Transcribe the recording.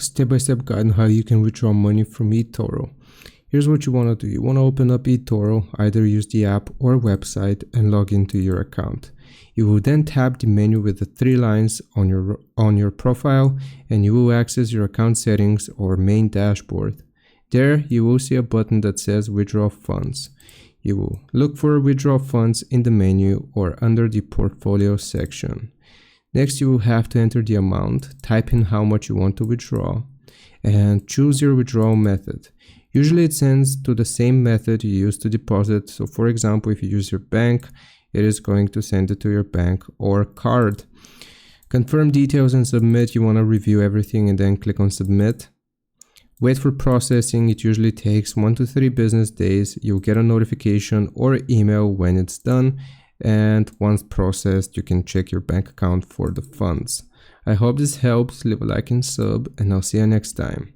step-by-step guide on how you can withdraw money from Etoro. Here's what you want to do. You want to open up Etoro, either use the app or website, and log into your account. You will then tap the menu with the three lines on your profile, and you will access your account settings or main dashboard. There you will see a button that says withdraw funds. You will look for withdraw funds in the menu or under the portfolio section. Next, you will have to enter the amount, type in how much you want to withdraw, and choose your withdrawal method. Usually it sends to the same method you use to deposit. So for example, if you use your bank, it is going to send it to your bank or card. Confirm details and submit. You want to review everything and then click on submit. Wait for processing. It usually takes 1 to 3 business days. You'll get a notification or email when it's done. And once processed, you can check your bank account for the funds. I hope this helps. Leave a like and sub, and I'll see you next time.